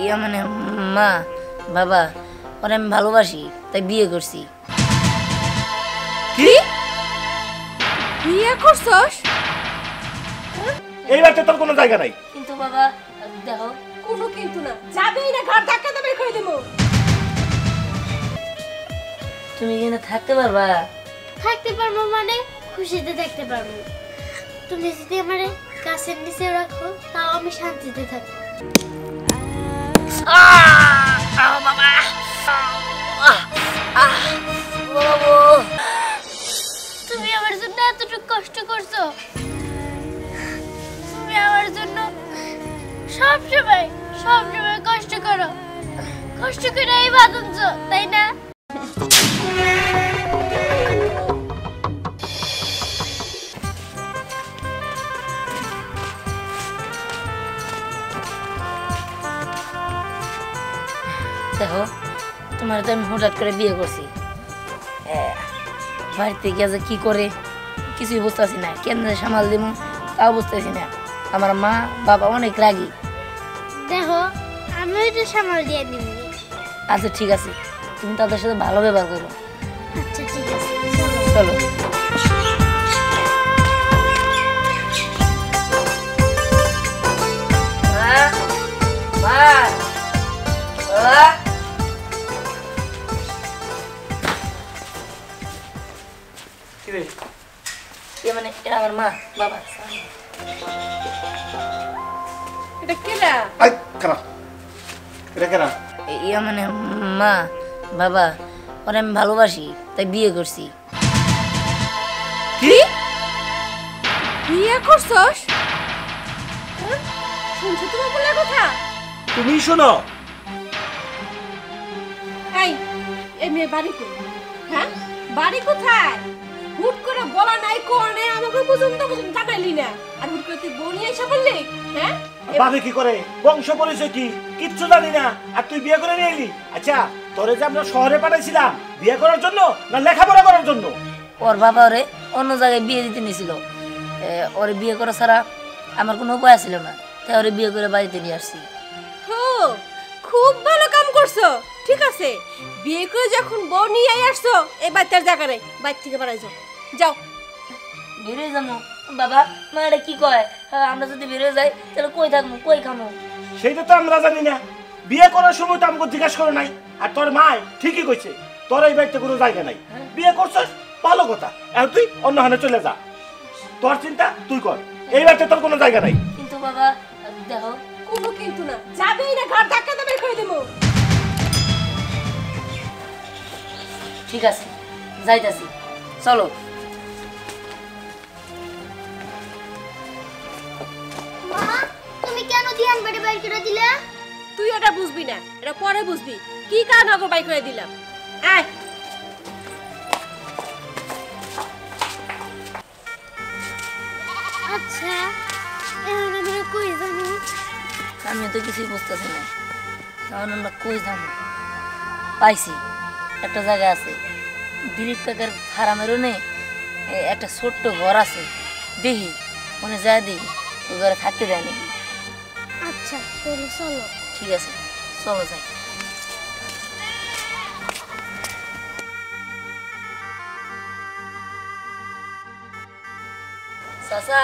ইয়া মানে মা বাবা ওরে আমি ভালোবাসি তাই বিয়ে করছি। কি বিয়ে করছস? এই বাড়িতে তোর কোনো জায়গা নাই। কিন্তু বাবা দেখো কোনো কিন্তু না, যাবেই না, ঘর ধাক্কা দিয়ে বের করে দেব। তুমি এখানে থাকতে পারবা? থাকতে পারবো মানে খুশিতে থাকতে পারবো। তুমি যদি আমার কাছের নিচে রাখো তাও আমি শান্তিতে থাকবো। তুমি আমার জন্য এতটুকু কষ্ট করছো, তুমি আমার জন্য সবসময় কষ্ট করো, কষ্ট করে এই বাঁধনছো তাই না? দেখো তোমার তো আমি হঠাৎ করে বিয়ে করছি, বাড়িতে গিয়ে যে কি করে কিছুই বুঝতেছি না, কেন সামাল দিব তাও বুঝতেছি না। আমার মা বাবা অনেক রাগী। দেখো আমি এটা সামাল দিয়ে দিবি। আচ্ছা ঠিক আছে, তুমি তাদের সাথে ভালো ব্যবহার করো। আচ্ছা ঠিক আছে, চলো। মানে এটা আমার মা বাবা। এটা কেডা? আই কারা এটা কারা? ইয়া মানে মা বাবা ওরে আমি ভালোবাসি তাই বিয়ে করছি। কি বিয়ে করছস? শুনছো তোমার বলে কথা? তুমি শোনো, এই মেয়ে বাড়ি কই? হ্যাঁ বাড়ি কোথায়? হুট করে বলা নাই কোনে আমাকে পর্যন্ত জানাইলি না, আর হুট করে তুই বনি এসে বললি? হ্যাঁ ভাবি কি করে, বংশ পরিচয় কি কিচ্ছু জানি না, আর তুই বিয়ে করে নিয়ে এলি। আচ্ছা তোরে যে আমরা শহরে পাঠাইছিলাম বিয়ে করার জন্য না লেখাপড়া করার জন্য? ওর বাবা ওরে অন্য জায়গায় বিয়ে দিতে নিয়েছিল, ওরে বিয়ে করা ছাড়া আমার কোনো উপায় ছিল না, তাই ওরে বিয়ে করে বাড়িতে নিয়ে আসছি। হো খুব ভালো কাম করছো। ঠিক আছে, বিয়ে করে যখন বউ নিয়ে আসছো এই বাচ্চার জায়গা নেই, বাইর থেকে বাড়াই যাও। যাও বেরোয় যাবো বাবা, মা এটা কি কয়? আমরা যদি বেরোয় যাই তাহলে কই থাকবো কই খামো? সেইটা তো আমরা জানি না, বিয়ে করার সময় তো আমাকে জিজ্ঞাসা করো নাই। আর তোর মা ঠিকই কইছে তোর এই বাড়িতে কোনো জায়গা নাই, বিয়ে করছস ভালো কথা, এখন তুই অন্য হানে চলে যা, তোর চিন্তা তুই কর, এই বাড়িতে তোর কোনো জায়গা নাই। কিন্তু বাবা দেখো কোনো কিন্তু না, যাবেই না, ঘর ধাক্কা দিয়ে বের করে দেব। ঠিক আছে যাইতাছি, চলো। মা তুমি কেন ধ্যান বাড়ি বাইর করে দিলে? তুই এটা বুঝবি না, এটা পরে বুঝবি কি কারণে ওকে বাই করে দিলাম। আয় আচ্ছা এখন আমরা কই যাবো? আমি তো কিছুই বুঝতেছি না, কারণ আমরা কই যাবো? পাইছি একটা জায়গা আছে, দিলীপ কাকার ফার্মের ওনে একটা ছোট্ট ঘর আছে, দেখি মনে যায় দেখি ওই ঘরে থাকতে দেয় নাকি। আচ্ছা তাহলে চলো। ঠিক আছে চলো যাই। চাচা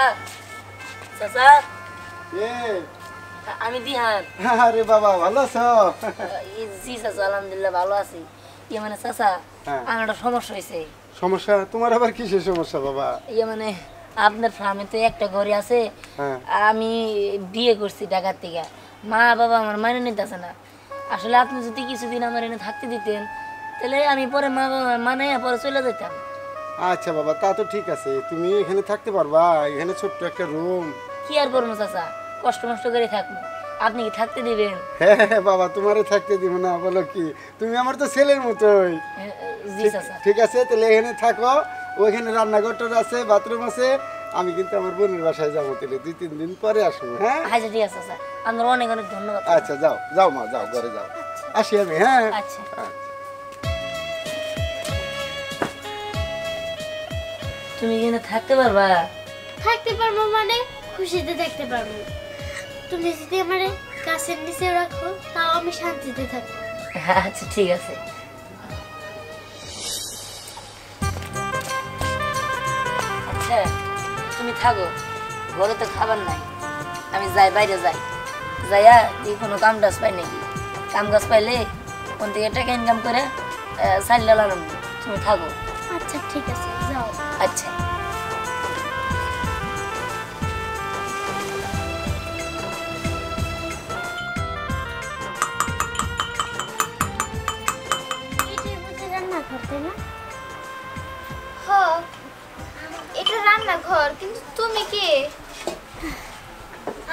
চাচা আমি দিহান। আরে বাবা ভালো আছো? জি চাচা আলহামদুলিল্লাহ ভালো আছি। ইয়ে মানে চাচা আমার একটা সমস্যা হয়েছে। সমস্যা? তোমার আবার কিসের সমস্যা বাবা? ইয়ে মানে আপনার ফার্মে তো একটা ঘরে আছে, আমি বিয়ে করছি ঢাকার থেকে, মা বাবা আমার মানে নিতেছে না। আসলে আপনি যদি কিছুদিন আমার এনে থাকতে দিতেন তাহলে আমি পরে মা বাবা মানে পরে চলে যেতাম। আচ্ছা বাবা তা তো ঠিক আছে, তুমি এখানে থাকতে পারবা, এখানে ছোট্ট একটা রুম। কি আর করবো চাচা, কষ্ট মষ্ট করে থাকবো, আপনি কি থাকতে দিবেন? হ্যাঁ হ্যাঁ বাবা তোমারে থাকতে দিব না বলো কি, তুমি আমার তো ছেলের মতোই। জি চাচা ঠিক আছে তাহলে এখানে থাকো, ওইখানে রান্নাঘরটা আছে, বাথরুম আছে। আমি কিন্তু আমার বোনের বাসায় যাবো, তাহলে 2-3 দিন পরে আসবো। হ্যাঁ আচ্ছা ঠিক আছে চাচা, আপনার অনেক অনেক ধন্যবাদ। আচ্ছা যাও যাও মা যাও, ঘরে যাও, আসি আমি। হ্যাঁ আচ্ছা তুমি এখানে থাকতে পারবা? থাকতে পারবো মানে খুশিতে থাকতে পারবো। তুমি যদি আমার গাছের নিচেও রাখো, তাও আমি শান্তিতে থাকবো। আচ্ছা ঠিক আছে। আচ্ছা তুমি থাকো, ঘরে তো খাবার নাই, আমি যাই, বাইরে যাই, যাইয়া এই কোনো কাম টাজ পাই নাকি, কাম গাছ পাইলে কোন থেকে টাকা ইনকাম করে চাল ডাল আনবো, তুমি থাকো। আচ্ছা ঠিক আছে, যাও। আচ্ছা এটার মধ্যে রান্না করতে না? হ, এটা রান্নাঘর, কিন্তু তুমি কে?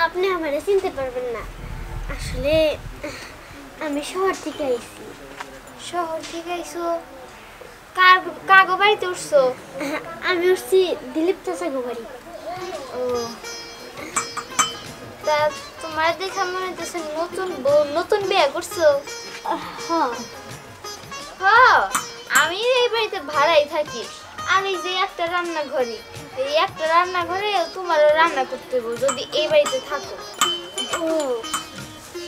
আপনি আমারে চিনতে পারবেন না, আসলে আমি শহর থেকে আইছি। শহর থেকে আইছো? কাগো বাড়িতে উঠছো? আমি উঠছি দিলীপ চাচা বাড়ি। ও, তা তোমার দেখা মনে হচ্ছে নতুন বউ, নতুন বিয়ে করছো? হ্যাঁ, হ, আমি এই বাড়িতে ভাড়াই থাকি। আর এই যে একটা রান্নাঘরে, এই একটা রান্নাঘরে তোমারও রান্না করতে হবে যদি এই বাড়িতে থাকো। ও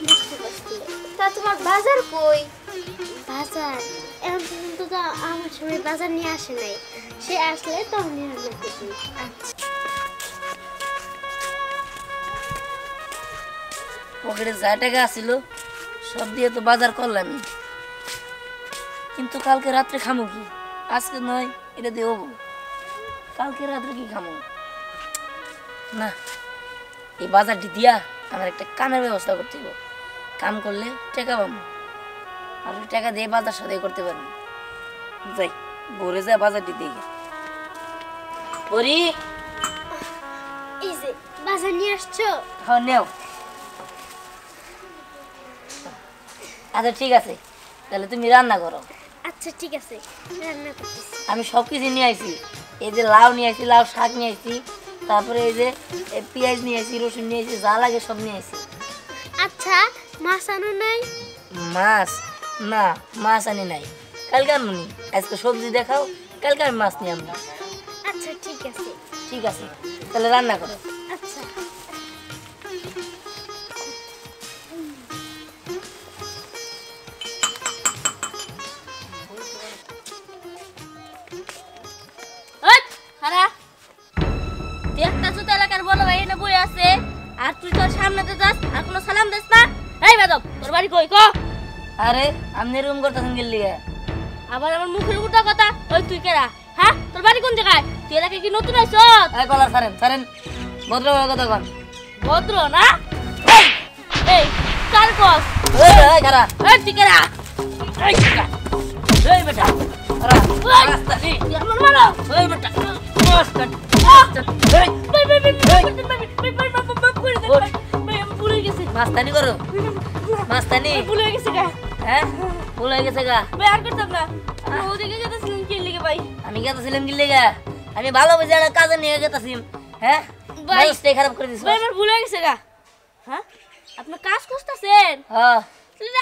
বুঝতে পারছি। তা তোমার বাজার কই? বাজার এখন পর্যন্ত তো আমার সময় বাজার নিয়ে আসে নাই, সে আসলে তখনই রান্না করবি। আচ্ছা, পকেটে যা টাকা আসছিল সব দিয়ে তো বাজার করলামই, কিন্তু কালকে রাত্রে খামো কি? আজকে নয়, এটা দিয়ে হবো, কালকে রাত্রে কি খামো? না, এই বাজারটি দিয়া আমার একটা কামের ব্যবস্থা করতে হবে, কাম করলে টাকা পাবো, আর ওই টাকা দিয়ে বাজার সদাই করতে পারবো। যাই, ভোরে যায় বাজারটি দেখে। পরি, এই যে বাজার নিয়ে আসছো। হ্যাঁ নেও। আচ্ছা ঠিক আছে, তাহলে তুমি রান্না করো। আচ্ছা ঠিক আছে, রান্না করতেছি। আমি সব কিছু নিয়ে আসি, এই যে লাউ নিয়ে আসি, লাউ শাক নিয়ে আসি, তারপরে এই যে পেঁয়াজ নিয়ে আসি, রসুন নিয়ে আসি, যা লাগে সব নিয়ে আসি। আচ্ছা মাছ আনো নাই? মাছ? না, মাছ আনি নাই, কালকে আনবনি, আজকে সবজি দেখাও, কালকে আমি মাছ নিয়ে আনবো। আচ্ছা ঠিক আছে। ঠিক আছে, তাহলে রান্না করো। আচ্ছা দেখতেছো তো এলাকার বড় ভাই এনে বই আছে, আর তুই তোর সামনেতে যাস আর কোনো সালাম দিস না। এই বেদব, তোর বাড়ি কই কো? আরে আপনি রুম করতেছেন গেলি? আবার আমার মুখের উল্টা কথা। ওই তুই কেরা? হ্যাঁ, তোর বাড়ি কোন জায়গায়? তুই এলাকায় কি নতুন আইছ? এই কলার ছাড়েন, ছাড়েন, ভদ্রভাবে কথা কন। ভদ্র না? এই কার কস? এই খারা, এই তুই কেরা? এই কেরা? এই বেটা খারা, রাস্তা নেই, তুই আমার মারো। এই বেটা রাস্তা, এই ভুলে গেছি, মাস্তানি করো, মাস্তানি ভুলে গেছি গা। হ্যাঁ, ভুল হয়ে গেছে গা। ভাই আর করতাম না, আমরা ওদিকে যেতেছিলাম কি লিগে ভাই? আমি গেতেছিলাম গিলে গা, আমি ভালো বুঝে একটা কাজে নিয়ে গেতেছি, হ্যাঁ ভাই। ভাই খারাপ করে দিস। ভাই আমার ভুলে গেছে গা। হ্যাঁ, আপনি কাজ করতেছেন? হ্যাঁ,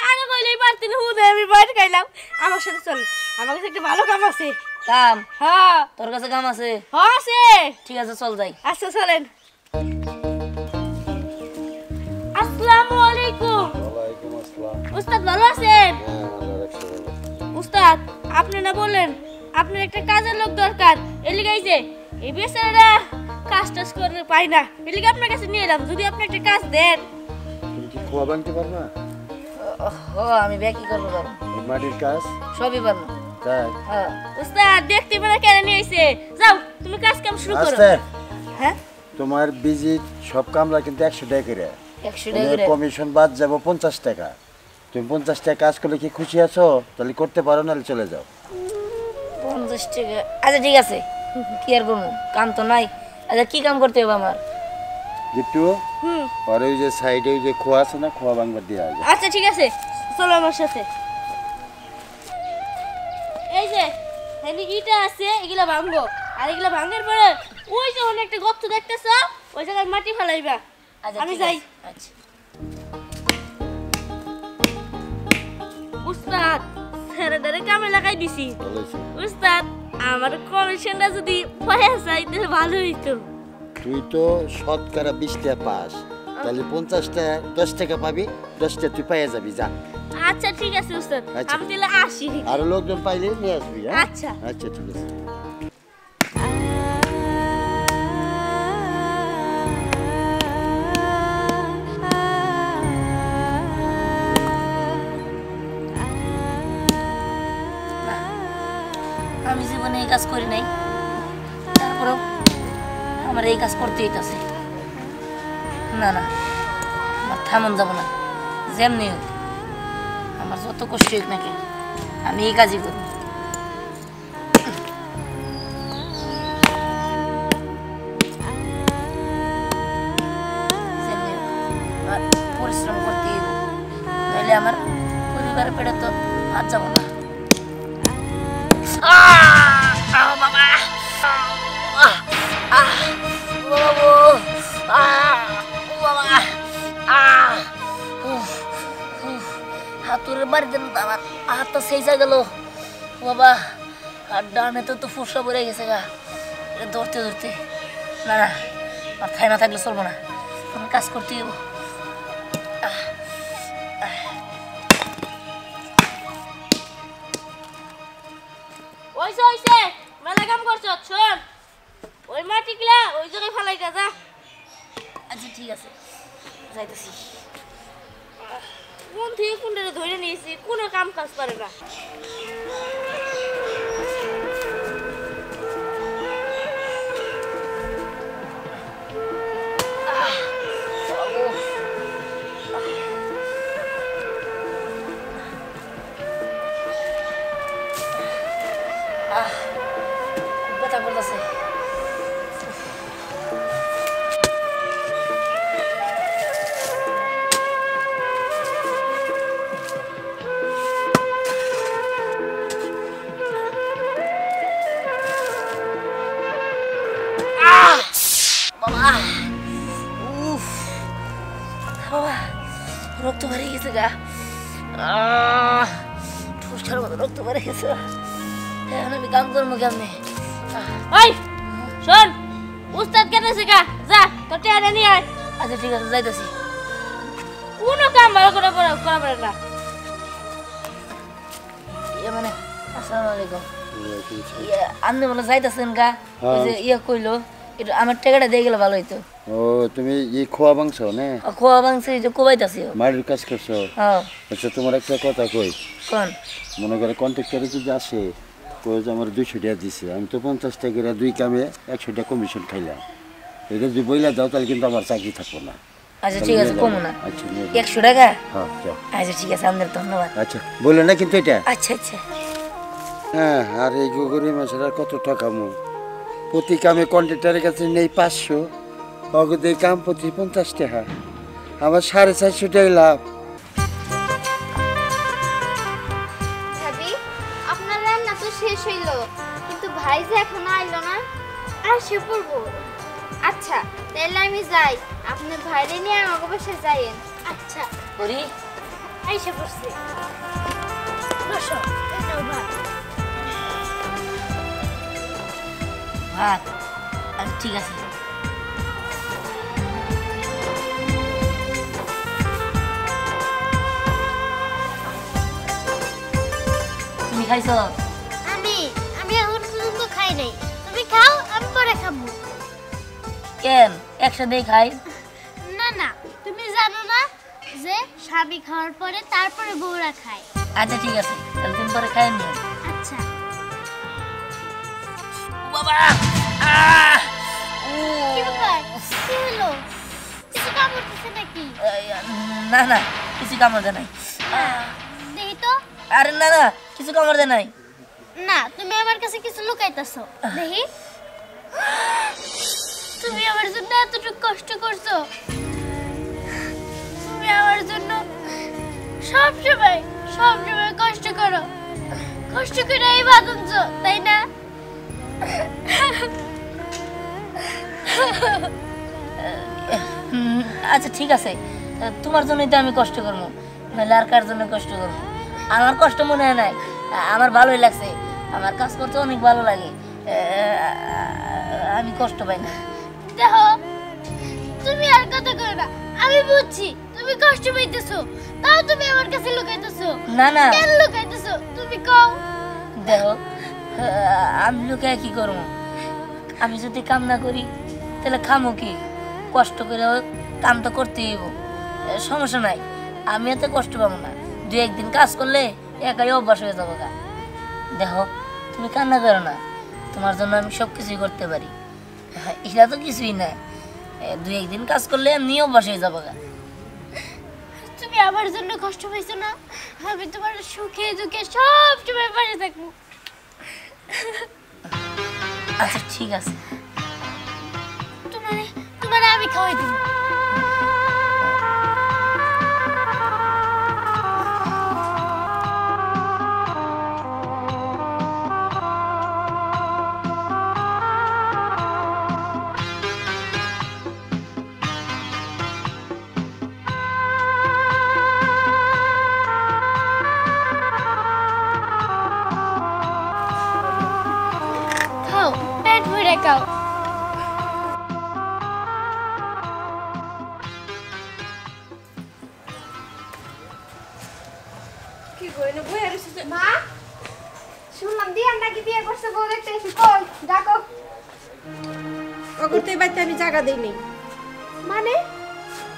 আগে কইলেই পারতেন, হুদে আমি বাইরে খাইলাম। আমার সাথে চল, আমার কাছে একটা ভালো কাম আছে। কাম? হ্যাঁ তোর কাছে কাম আছে? হ্যাঁ আছে। ঠিক আছে চল যাই। আচ্ছা চলেন। আসসালামু আলাইকুম। ওয়ালাইকুম আসসালাম। উস্তাদ ভালো আছেন? হ্যাঁ, আল্লাহ রাখছে ভালো। উস্তাদ আপনি না বললেন আপনার একটা কাজের লোক দরকার, এলিগে এই যে এই বেচারারা কাজ টাজ করে পাই না, এলিগে আপনার কাছে নিয়ে এলাম, যদি আপনি একটা কাজ দেন। তুমি কি খোয়া ভাঙতে পারবা? ও আমি ব্যাকি করবো, পারবো, এই মাটির কাজ? সবই পারবো। তাই? হ্যাঁ উস্তাদ দেখতে পেলে কেন নিয়ে আইছে, যাও তুমি কাজ কাম শুরু করো। আস্তে। হ্যাঁ, তোমার ভিজিট সব কামলা কিন্তু 100 টাকা করে। 100 টাকা করে? কমিশন বাদ যাবো 50 টাকা। তুমি 50 টাকা কাজ করলে কি খুশি আছো? তাহলে করতে পারো, নাহলে চলে যাও। 50 টাকা? আচ্ছা ঠিক আছে, কি আর করবো, কাম তো নাই। আচ্ছা কি কাম করতে হবে আমার? গিট্টু, আর ওই যে সাইডে ওই যে খোয়া আছে না, খোয়া ভাঙবার দিয়ে আসবে। আচ্ছা ঠিক আছে, চলো আমার সাথে। এই যে এখানে ইটা আছে, এগুলা ভাঙবো, আর এগুলা ভাঙার পরে ওই যে অনেক একটা গর্ত দেখতেছ, ওই জায়গায় মাটি ফেলাইবা। আচ্ছা আমি ঠিক যাই। আছে, আচ্ছা। উস্তাদ ছেড়ে কামে লাগাই দিছি। ভালো হয়েছে। উস্তাদ আমার কমিশনটা যদি পাওয়া যায় তাহলে ভালো হইতো। তুই তো শতকরা 20 টাকা পাস, তাহলে 50টা 10 টাকা পাবি, 10টা তুই পাইয়া যাবি, যা। আচ্ছা ঠিক আছে উস্তাদ, আচ্ছা। আমি তাহলে আসি। আরো লোকজন পাইলে নিয়ে আসবি, হ্যাঁ? আচ্ছা। আচ্ছা ঠিক আছে। আমি জীবনে এই কাজ করি নাই, তারপরেও আমার এই কাজ করতে হইতাছে। না না, আমার থামন যাব না, যেমনি হোক আমার যত কষ্ট হোক নাকি আমি এই কাজই করব। যেমনি হোক আমার পরিশ্রম করতে হইব, নাহলে আমার পরিবারের পেটে তো ভাত যাব না। হাতুরের বাড়িতে আমার হাতটা সেইসা গেল বাবা, আর ডানে তো ফুসা পড়ে গেছে গা, এটা ধরতে ধরতে। না না, আর থাই না থাকলে চলবো না, আমার কাজ করতে হইব। ওইসে ওইসে মেলা কাম করছো, শোন ওই মাটিগুলা ওই জায়গায় ফেলাই যা। আচ্ছা ঠিক আছে, যাইতেছি। কোন থেকে কোনটা ধরে নিয়েছি, কোনো কাম কাজ পারে না। ব্যথা করতেছে। বাবা, উফ বাবা, রক্ত বেরিয়ে গেছে গা, ঠুসকার মতো রক্ত বেরিয়ে গেছে। এখন আমি কাম করবো কেমনে? ওই শোন, উস্তাদ কেন শেখা, যা তোর টেয়ারে নিয়ে আয়। আচ্ছা ঠিক আছে, যাইতেছি। কোনো কাম ভালো করে করা পারে না। ইয়ে মানে আসসালামু আলাইকুম। ইয়ে আপনি বলে যাইতেছেন গা, ওই যে ইয়ে কইলো একটু আমার টাকাটা দিয়ে গেলে ভালো হইতো। ও তুমি এই খোয়া মাংস না খোয়া মাংসে যে কোবাইতাছি। মাটির কাজ করছো? হ্যাঁ। আচ্ছা তোমার একটা কথা কই, কোন? মনে করে কন্ট্রাক্টরে যদি আসে কই যে আমার 200 টাকা দিছে, আমি তো 50 টাকা দুই কামে 100 টাকা কমিশন খাইলাম, এটা যদি বইলা দাও তাহলে কিন্তু আমার চাকরি থাকবো না। আচ্ছা ঠিক আছে, কমো না। আচ্ছা 100 টাকা? হ্যাঁ যাও। আচ্ছা ঠিক আছে, আপনার ধন্যবাদ। আচ্ছা বললো না কিন্তু এটা। আচ্ছা আচ্ছা। হ্যাঁ, আর এই গরিব মানুষের আর কত টাকামো, প্রতি কামে কন্ট্রাক্টরের কাছে নেই 500, অগদে কাম প্রতি 50 টাকা, আমার 450 টাকা লাভ। ভাবি, আপনার রান্না তো শেষ হইলো, কিন্তু ভাই যে এখনো আইলো না। আসে পড়বো। আচ্ছা তাহলে আমি যাই, আপনি ভাইরে নিয়ে আমাকে বাসায় যাইয়েন। আচ্ছা, করি আইসা পড়ছি। বসো, এই নাও ভাত। ভাত? আচ্ছা ঠিক আছে। তুমি খাইছো? আমি এখন পর্যন্ত খাই নাই। তুমি খাও, আমি পরে খাবো। কেন একসাথেই খাই? না না, তুমি জানো না যে স্বামী খাওয়ার পরে তারপরে বউরা খায়। আচ্ছা ঠিক আছে, তাহলে তুমি পরে খাই নিও। আচ্ছা। বাবা, কি ব্যাপার? কি হলো? কিছু কামড়তেছে নাকি? না না, কিছু কামড় দেয় নাই। দেখি তো। আরে না না, কিছু কামড় দেয় নাই। না, তুমি আমার কাছে কিছু লুকাইতেছো। দেখি। তুমি আমার জন্য এতটুকু কষ্ট করছো, তুমি আমার জন্য সবসময় কষ্ট করো, কষ্ট করে এই বাঁধনছো, তাই না? আচ্ছা ঠিক আছে, তোমার জন্যই তো আমি কষ্ট করবো, নাহলে আর কার জন্য কষ্ট করবো? আমার কষ্ট মনে হয় নাই, আমার ভালোই লাগছে, আমার কাজ করতে অনেক ভালো লাগে, আমি কষ্ট পাই না। দেখো, তুমি আর কথা করো না, আমি বুঝছি তুমি কষ্ট পাইতেছো, তাও তুমি আমার কাছে লুকাইতেছো। না না কেন লুকাইতেছো তুমি কও? দেখো আমি লুকায় কি করবো? আমি যদি কাম না করি তাহলে খামো কি? কষ্ট করে কাম তো করতেই হইব, সমস্যা নাই, আমি এত কষ্ট পাবো না। 2-1 দিন কাজ করলে একাই অভ্যাস হয়ে যাবো গা। দেখো তুমি কান্না করো না, তোমার জন্য আমি সব কিছুই করতে পারি। এটা তো কিছুই না, 2-1 দিন কাজ করলে এমনি অভ্যাস হয়ে যাবো গা। তুমি আমার জন্য কষ্ট পাইছো না, আমি তোমার সুখে দুঃখে সব সময় পাশে থাকবো। আচ্ছা ঠিক আছে, তোমার আমি খাওয়াই দিব। খাও, পেট ভরে খাও। কি কইনো বই আর এসেছে মা, শুনলাম দিয়ান নাকি বিয়ে করছে, বউ দেখতে এসে কই ডাকো। অগরতে বাইতে আমি জায়গা দেই নাই। মানে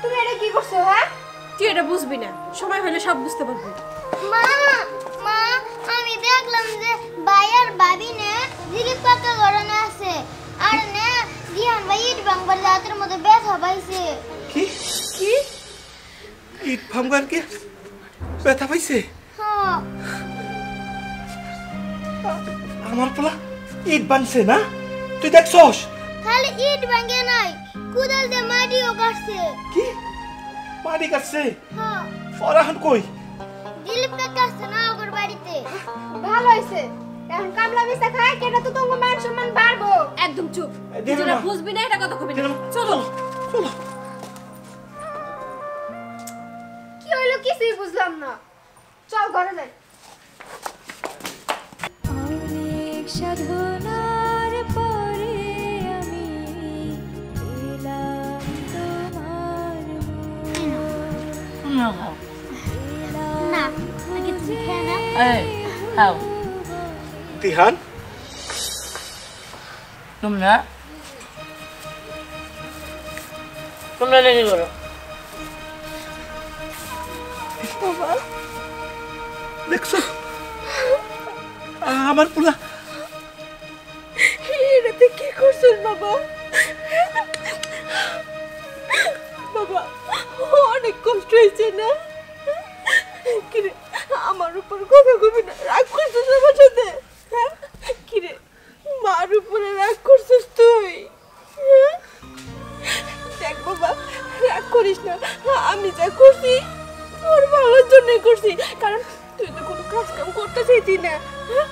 তুমি এটা কি করছো? হ্যাঁ, তুই এটা বুঝবি না, সময় হলে সব বুঝতে পারবি। মা মা আমি দেখলাম যে ভাই আর ভাবি না দিলীপ কাকা ঘরে আছে, আর না দিহান ভাই ইট ভাঙবার রাতের মধ্যে ব্যথা পাইছে। কি কি ইট ভাঙবার কি ব্যথা পাইছে? হ্যাঁ আমার পোলা ইট বানছে না? তুই দেখছস? খালি ইট ভাঙে নাই, কুদাল দিয়ে মাটিও কাটছে। কি মাটি কাটছে? হ্যাঁ ওরা এখন কই? দিলীপ কাকা আছে না ওর বাড়িতে। ভালো হইছে। এখন কামলা মিশা খায় কেন তো তোমার মান সম্মান বাড়বো। একদম চুপ, দিল যেটা না। বুঝবি না এটা কথা কবি না। দিল না। চলো চলো কি হইলো কিছুই বুঝলাম না। চল ঘরে যাই। অনেক সাধনার পরে আমি পেলাম তোমার তুমিও খাও। না আগে তুমি খেয়ে না। এই খাও তিহান, তোমরা লেগে করো। দেখছো আমার পোলা? এটাতে কি করছিস বাবা? বাবা অনেক কষ্ট হয়েছে না? কিরে আমার উপর কথা কবি না, রাগ করছিস আমার সাথে? হ্যাঁ? কিরে মার উপরে রাগ করছিস তুই? হ্যাঁ? দেখ বাবা রাগ করিস না, আমি যা করছি তোর ভালোর জন্যই করছি, কারণ তুই তো কোনো কাজ কাম করতে চাইছি না। হ্যাঁ?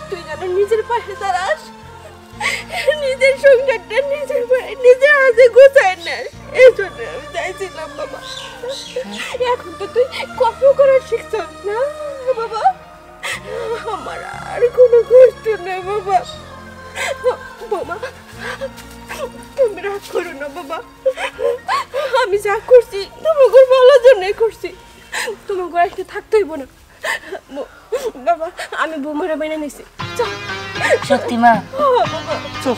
তুই যেন নিজের পাশে দাঁড়াস, নিজের সংসারটা নিজের পায়ে নিজের হাতে গোছায় না, এই জন্য আমি চাইছিলাম বাবা। এখন তো তুই কষ্ট করার শিখছস না বাবা, আমার আর কোনো কষ্ট নেই বাবা। বাবা তুমি রাগ করো না বাবা, আমি যা করছি তোমাকে ভালোর জন্যই করছি, তোমাকে একটা থাকতে হইব না বাবা। আমি বৌমারা বাইনা নিছি, চল। সত্যি মা? বাবা চল